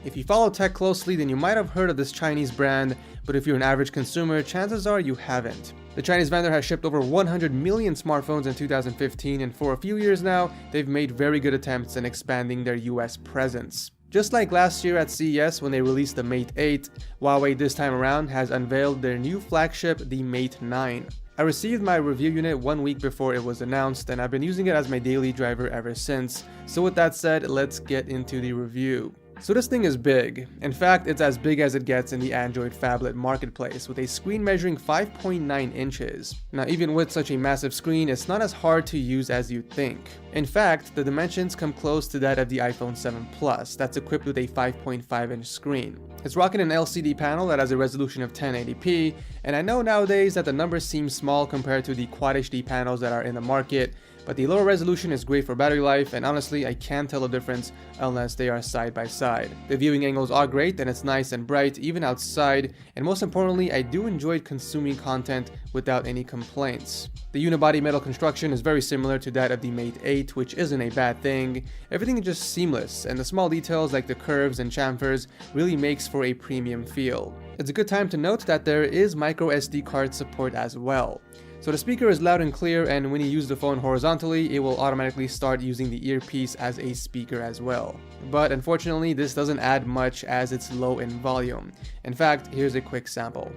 If you follow tech closely, then you might have heard of this Chinese brand, but if you're an average consumer, chances are you haven't. The Chinese vendor has shipped over 100 million smartphones in 2015, and for a few years now, they've made very good attempts in expanding their US presence. Just like last year at CES when they released the Mate 8, Huawei this time around has unveiled their new flagship, the Mate 9. I received my review unit 1 week before it was announced, and I've been using it as my daily driver ever since. So with that said, let's get into the review. So this thing is big. In fact, it's as big as it gets in the Android phablet marketplace, with a screen measuring 5.9 inches. Now, even with such a massive screen, it's not as hard to use as you'd think. In fact, the dimensions come close to that of the iPhone 7 Plus, that's equipped with a 5.5-inch screen. It's rocking an LCD panel that has a resolution of 1080p, and I know nowadays that the numbers seem small compared to the Quad HD panels that are in the market, but the lower resolution is great for battery life, and honestly, I can't tell the difference unless they are side by side. The viewing angles are great, and it's nice and bright even outside, and most importantly, I do enjoy consuming content without any complaints. The unibody metal construction is very similar to that of the Mate 8, which isn't a bad thing. Everything is just seamless, and the small details like the curves and chamfers really makes for a premium feel. It's a good time to note that there is micro SD card support as well. So the speaker is loud and clear, and when you use the phone horizontally, it will automatically start using the earpiece as a speaker as well. But unfortunately, this doesn't add much as it's low in volume. In fact, here's a quick sample.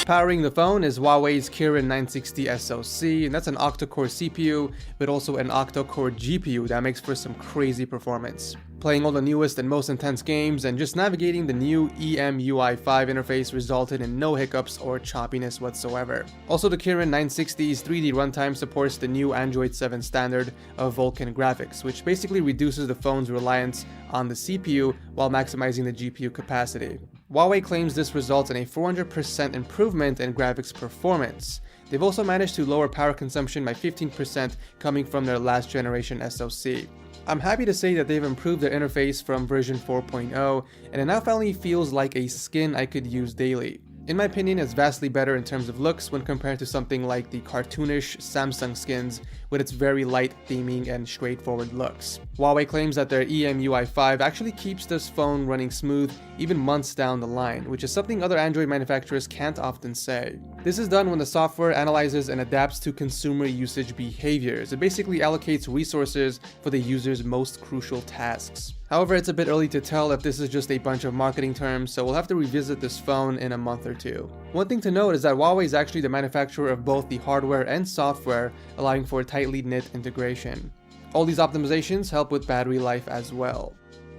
Powering the phone is Huawei's Kirin 960 SoC, and that's an octa-core CPU, but also an octa-core GPU that makes for some crazy performance. Playing all the newest and most intense games, and just navigating the new EMUI 5 interface resulted in no hiccups or choppiness whatsoever. Also, the Kirin 960's 3D runtime supports the new Android 7 standard of Vulkan graphics, which basically reduces the phone's reliance on the CPU while maximizing the GPU capacity. Huawei claims this results in a 400% improvement in graphics performance. They've also managed to lower power consumption by 15% coming from their last generation SoC. I'm happy to say that they've improved their interface from version 4.0, and it now finally feels like a skin I could use daily. In my opinion, it's vastly better in terms of looks when compared to something like the cartoonish Samsung skins with its very light theming and straightforward looks. Huawei claims that their EMUI 5 actually keeps this phone running smooth even months down the line, which is something other Android manufacturers can't often say. This is done when the software analyzes and adapts to consumer usage behaviors. It basically allocates resources for the user's most crucial tasks. However, it's a bit early to tell if this is just a bunch of marketing terms, so we'll have to revisit this phone in a month or two. One thing to note is that Huawei is actually the manufacturer of both the hardware and software, allowing for tightly knit integration. All these optimizations help with battery life as well.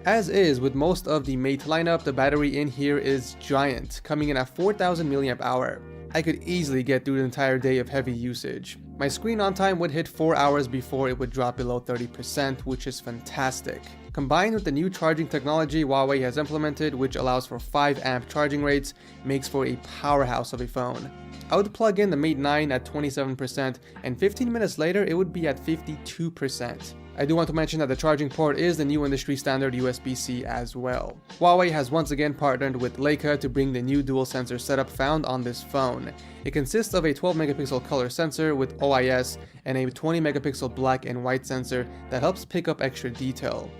As is with most of the Mate lineup, the battery in here is giant, coming in at 4000 mAh. I could easily get through the entire day of heavy usage. My screen on time would hit 4 hours before it would drop below 30%, which is fantastic. Combined with the new charging technology Huawei has implemented, which allows for 5 amp charging rates, makes for a powerhouse of a phone. I would plug in the Mate 9 at 27%, and 15 minutes later it would be at 52%. I do want to mention that the charging port is the new industry standard USB-C as well. Huawei has once again partnered with Leica to bring the new dual sensor setup found on this phone. It consists of a 12 megapixel color sensor with OIS and a 20 megapixel black and white sensor that helps pick up extra detail.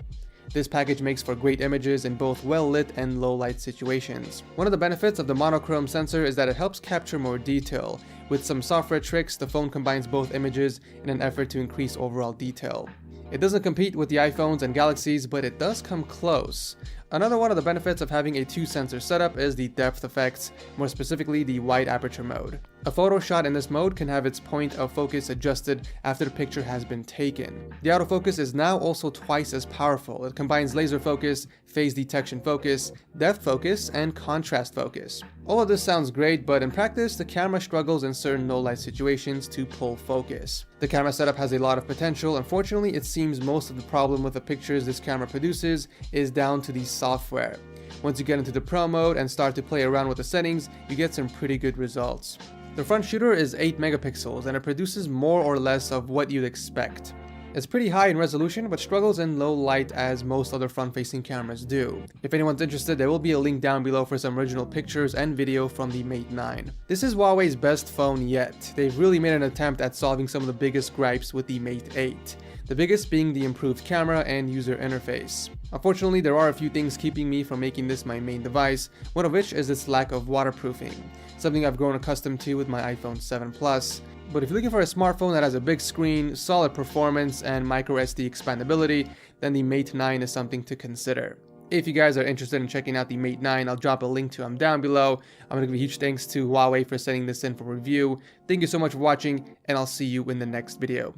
This package makes for great images in both well-lit and low-light situations. One of the benefits of the monochrome sensor is that it helps capture more detail. With some software tricks, the phone combines both images in an effort to increase overall detail. It doesn't compete with the iPhones and Galaxies, but it does come close. Another one of the benefits of having a 2-sensor setup is the depth effects, more specifically the wide aperture mode. A photo shot in this mode can have its point of focus adjusted after the picture has been taken. The autofocus is now also twice as powerful. It combines laser focus, phase detection focus, depth focus, and contrast focus. All of this sounds great, but in practice, the camera struggles in certain low-light situations to pull focus. The camera setup has a lot of potential. Unfortunately, it seems most of the problem with the pictures this camera produces is down to the software. Once you get into the Pro mode and start to play around with the settings, you get some pretty good results. The front shooter is 8 megapixels and it produces more or less of what you'd expect. It's pretty high in resolution, but struggles in low light as most other front-facing cameras do. If anyone's interested, there will be a link down below for some original pictures and video from the Mate 9. This is Huawei's best phone yet. They've really made an attempt at solving some of the biggest gripes with the Mate 8. The biggest being the improved camera and user interface. Unfortunately, there are a few things keeping me from making this my main device, one of which is its lack of waterproofing, something I've grown accustomed to with my iPhone 7 Plus. But if you're looking for a smartphone that has a big screen, solid performance, and microSD expandability, then the Mate 9 is something to consider. If you guys are interested in checking out the Mate 9, I'll drop a link to them down below. I'm going to give a huge thanks to Huawei for sending this in for review. Thank you so much for watching, and I'll see you in the next video.